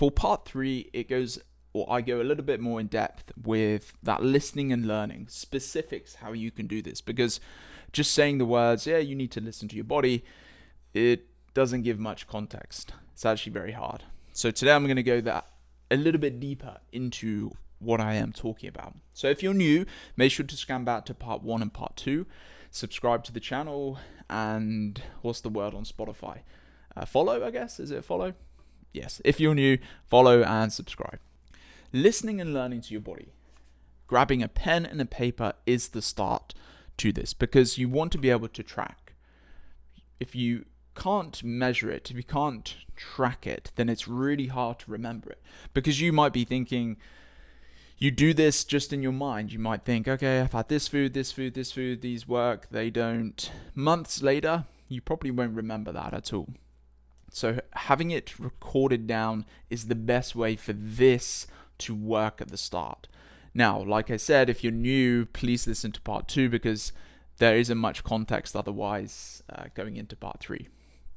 For part 3, I go a little bit more in depth with that listening and learning, specifics, how you can do this. Because just saying the words, yeah, you need to listen to your body, it doesn't give much context. It's actually very hard. So today I'm going to go that a little bit deeper into what I am talking about. So if you're new, make sure to scan back to part 1 and part 2. Subscribe to the channel, and what's the word on Spotify? Follow, I guess. Is it follow? Yes. If you're new, follow and subscribe. Listening and learning to your body. Grabbing a pen and a paper is the start to this, because you want to be able to track. If you can't measure it, if you can't track it, then it's really hard to remember it. Because you might be thinking, you do this just in your mind. You might think, okay, I've had this food, these work, they don't. Months later, you probably won't remember that at all. So having it recorded down is the best way for this to work at the start. Now, like I said, if you're new, please listen to part 2, because there isn't much context otherwise going into part 3.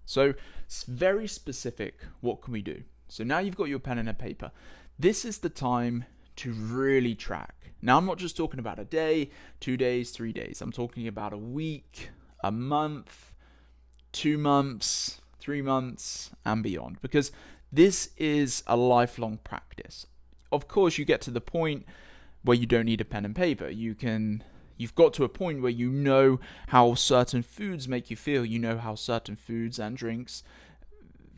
So it's very specific. What can we do? So now you've got your pen and a paper. This is the time to really track. Now, I'm not just talking about a day, 2 days, 3 days. I'm talking about a week, a month, 2 months, 3 months, and beyond, because this is a lifelong practice. Of course, you get to the point where you don't need a pen and paper. You've got to a point where you know how certain foods make you feel. You know how certain foods and drinks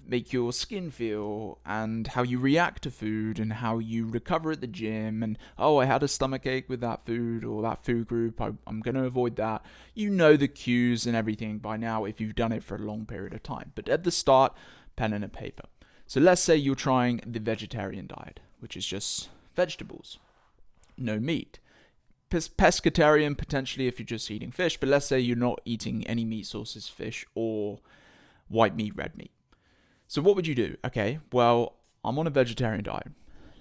make your skin feel, and how you react to food, and how you recover at the gym. And, oh, I had a stomach ache with that food or that food group, I'm going to avoid that. You know the cues and everything by now if you've done it for a long period of time. But at the start, pen and a paper. So let's say you're trying the vegetarian diet, which is just vegetables, no meat. Pescatarian, potentially, if you're just eating fish. But let's say you're not eating any meat sources, fish or white meat, red meat. So what would you do? Okay, well, I'm on a vegetarian diet.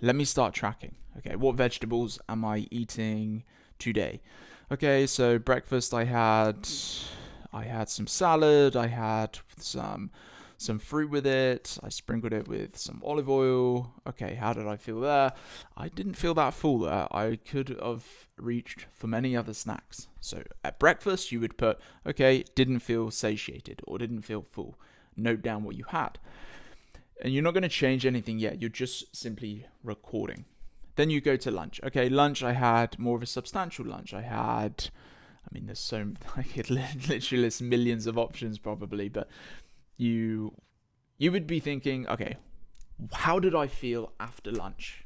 Let me start tracking. Okay, what vegetables am I eating today? Okay, so breakfast I had some salad, I had some fruit with it, I sprinkled it with some olive oil. Okay, how did I feel there? I didn't feel that full there. I could have reached for many other snacks. So at breakfast you would put, okay, didn't feel satiated or didn't feel full. Note down what you had. And you're not going to change anything yet. You're just simply recording. Then you go to lunch. Okay, lunch, I had more of a substantial lunch. There's so, I could literally list millions of options probably, but you would be thinking, okay, how did I feel after lunch?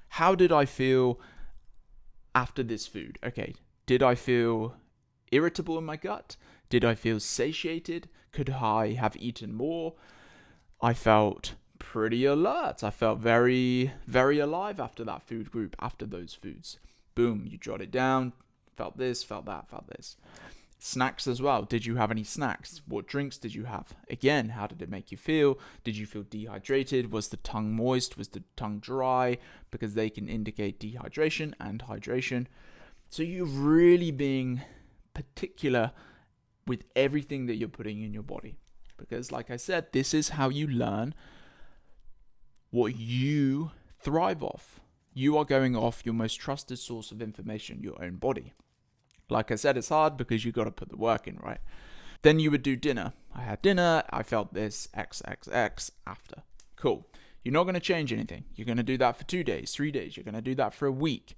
How did I feel after this food? Okay, did I feel irritable in my gut? Did I feel satiated? Could I have eaten more? I felt pretty alert. I felt very, very alive after that food group, after those foods. Boom, you jot it down. Felt this, felt that, felt this. Snacks as well. Did you have any snacks? What drinks did you have? Again, how did it make you feel? Did you feel dehydrated? Was the tongue moist? Was the tongue dry? Because they can indicate dehydration and hydration. So you're really being particular with everything that you're putting in your body. Because like I said, this is how you learn what you thrive off. You are going off your most trusted source of information, your own body. Like I said, it's hard because you got to put the work in, right? Then you would do dinner. I had dinner, I felt this, XXX after. Cool. You're not going to change anything. You're going to do that for 2 days, 3 days. You're going to do that for a week.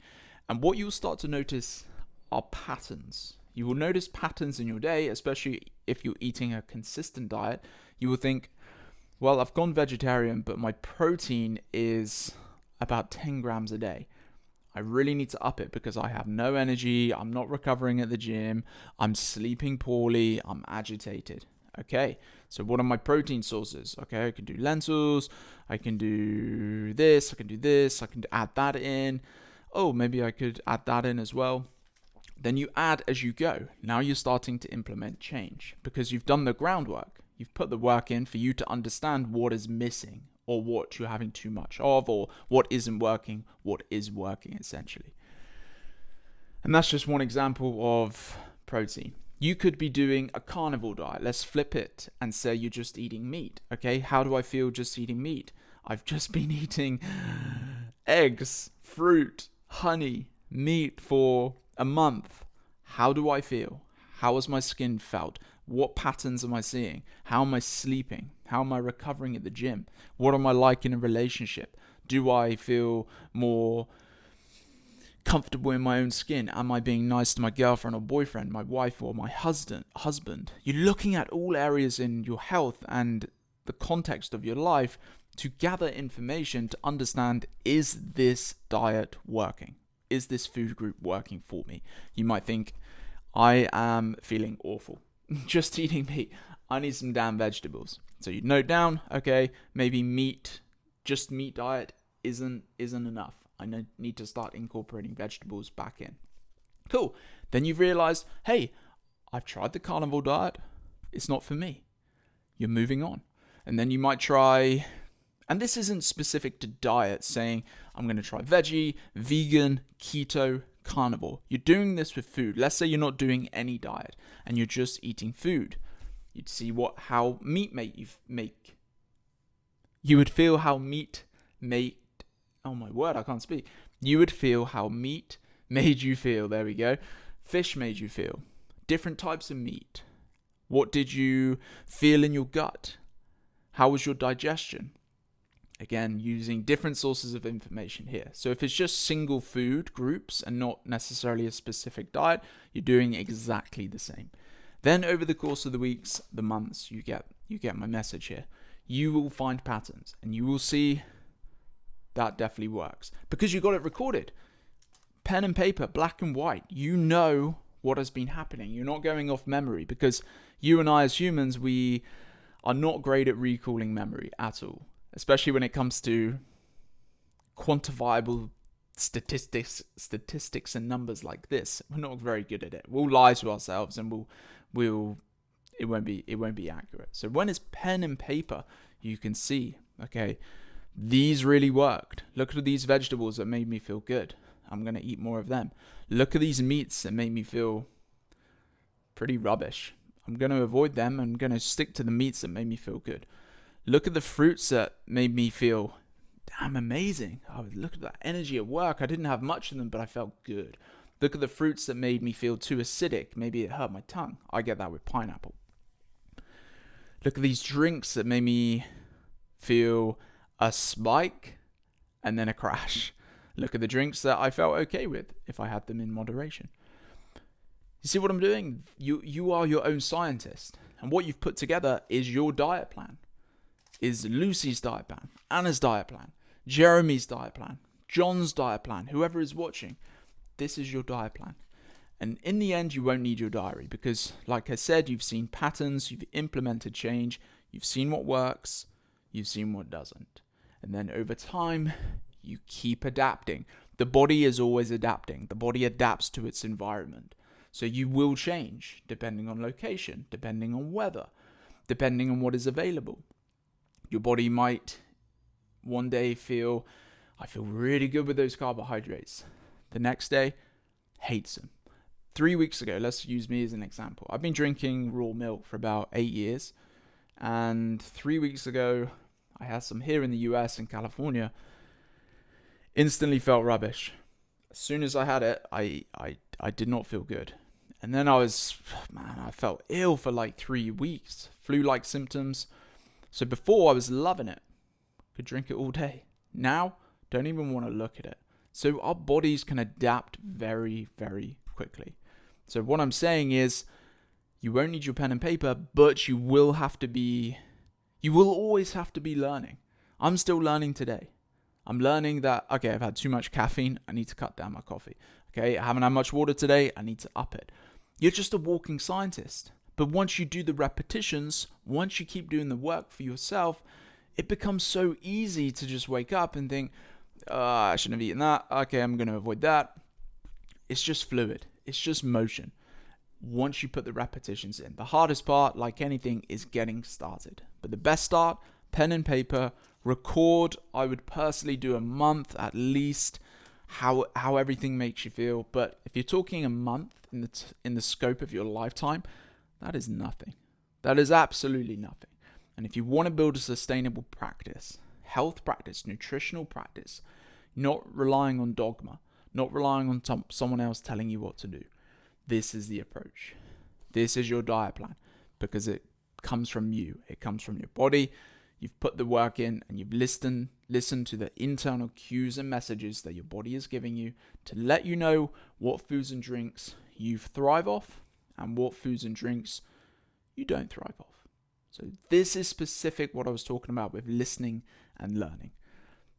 And what you'll start to notice are patterns. You will notice patterns in your day, especially if you're eating a consistent diet. You will think, well, I've gone vegetarian, but my protein is about 10 grams a day. I really need to up it because I have no energy. I'm not recovering at the gym. I'm sleeping poorly. I'm agitated. Okay, so what are my protein sources? Okay, I can do lentils. I can do this. I can do this. I can add that in. Oh, maybe I could add that in as well. Then you add as you go. Now you're starting to implement change because you've done the groundwork. You've put the work in for you to understand what is missing or what you're having too much of or what isn't working, what is working essentially. And that's just one example of protein. You could be doing a carnivore diet. Let's flip it and say you're just eating meat. Okay, how do I feel just eating meat? I've just been eating eggs, fruit, honey, meat for a month. How do I feel? How has my skin felt? What patterns am I seeing? How am I sleeping? How am I recovering at the gym? What am I like in a relationship? Do I feel more comfortable in my own skin? Am I being nice to my girlfriend or boyfriend, my wife or my husband? You're looking at all areas in your health and the context of your life to gather information to understand, is this diet working? Is this food group working for me? You might think, I am feeling awful. Just eating meat. I need some damn vegetables. So you note down, okay, maybe just meat diet isn't enough. I need to start incorporating vegetables back in. Cool. Then you've realized, hey, I've tried the carnivore diet. It's not for me. You're moving on. And then you might try, and this isn't specific to diet, saying, I'm going to try veggie, vegan, keto, carnivore. You're doing this with food. Let's say you're not doing any diet and you're just eating food. You'd see how meat make. You would feel how meat made. Oh my word, I can't speak. You would feel how meat made you feel. There we go. Fish made you feel. Different types of meat. What did you feel in your gut? How was your digestion? Again, using different sources of information here. So if it's just single food groups and not necessarily a specific diet, you're doing exactly the same. Then over the course of the weeks, the months, you get my message here. You will find patterns and you will see that definitely works because you got it recorded. Pen and paper, black and white. You know what has been happening. You're not going off memory because you and I as humans, we are not great at recalling memory at all. Especially when it comes to quantifiable statistics and numbers like this. We're not very good at it. We'll lie to ourselves and it won't be accurate. So when it's pen and paper, you can see, okay, these really worked. Look at these vegetables that made me feel good. I'm going to eat more of them. Look at these meats that made me feel pretty rubbish. I'm going to avoid them. I'm going to stick to the meats that made me feel good. Look at the fruits that made me feel damn amazing. Look at that energy at work. I didn't have much of them, but I felt good. Look at the fruits that made me feel too acidic. Maybe it hurt my tongue. I get that with pineapple. Look at these drinks that made me feel a spike and then a crash. Look at the drinks that I felt okay with if I had them in moderation. You see what I'm doing? You are your own scientist. And what you've put together is your diet plan. Is Lucy's diet plan, Anna's diet plan, Jeremy's diet plan, John's diet plan, whoever is watching. This is your diet plan. And in the end, you won't need your diary because, like I said, you've seen patterns, you've implemented change, you've seen what works, you've seen what doesn't. And then over time, you keep adapting. The body is always adapting. The body adapts to its environment. So you will change depending on location, depending on weather, depending on what is available. Your body might one day feel, I feel really good with those carbohydrates. The next day, hates them. 3 weeks ago, let's use me as an example. I've been drinking raw milk for about 8 years. And 3 weeks ago, I had some here in the US in California. Instantly felt rubbish. As soon as I had it, I did not feel good. And then I felt ill for like 3 weeks. Flu-like symptoms. So before I was loving it. Could drink it all day. Now, don't even want to look at it. So our bodies can adapt very, very quickly. So what I'm saying is, you won't need your pen and paper, but you will always have to be learning. I'm still learning today. I'm learning that, okay, I've had too much caffeine. I need to cut down my coffee. Okay, I haven't had much water today. I need to up it. You're just a walking scientist. But once you do the repetitions, once you keep doing the work for yourself, it becomes so easy to just wake up and think, I shouldn't have eaten that. Okay, I'm going to avoid that. It's just fluid. It's just motion. Once you put the repetitions in. The hardest part, like anything, is getting started. But the best start, pen and paper, record. I would personally do a month at least, how everything makes you feel. But if you're talking a month in the scope of your lifetime, that is nothing. That is absolutely nothing. And if you want to build a sustainable practice, health practice, nutritional practice, not relying on dogma, not relying on someone else telling you what to do. This is the approach. This is your diet plan, because it comes from you. It comes from your body. You've put the work in, and you've listened to the internal cues and messages that your body is giving you to let you know what foods and drinks you thrive off and what foods and drinks you don't thrive off. So this is specific what I was talking about with listening and learning.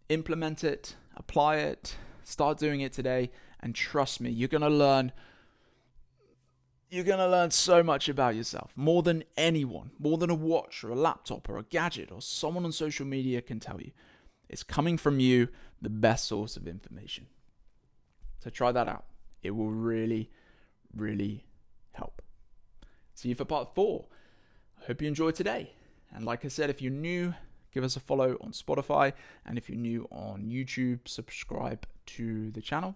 Implement it, apply it, start doing it today, and trust me, you're going to learn so much about yourself, more than anyone, more than a watch or a laptop or a gadget or someone on social media can tell you. It's coming from you, the best source of information. So try that out. It will really, really help. See you for part 4. I hope you enjoyed today. And like I said, if you're new, give us a follow on Spotify. And if you're new on YouTube, subscribe to the channel.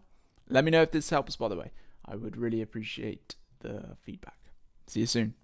Let me know if this helps, by the way. I would really appreciate the feedback. See you soon.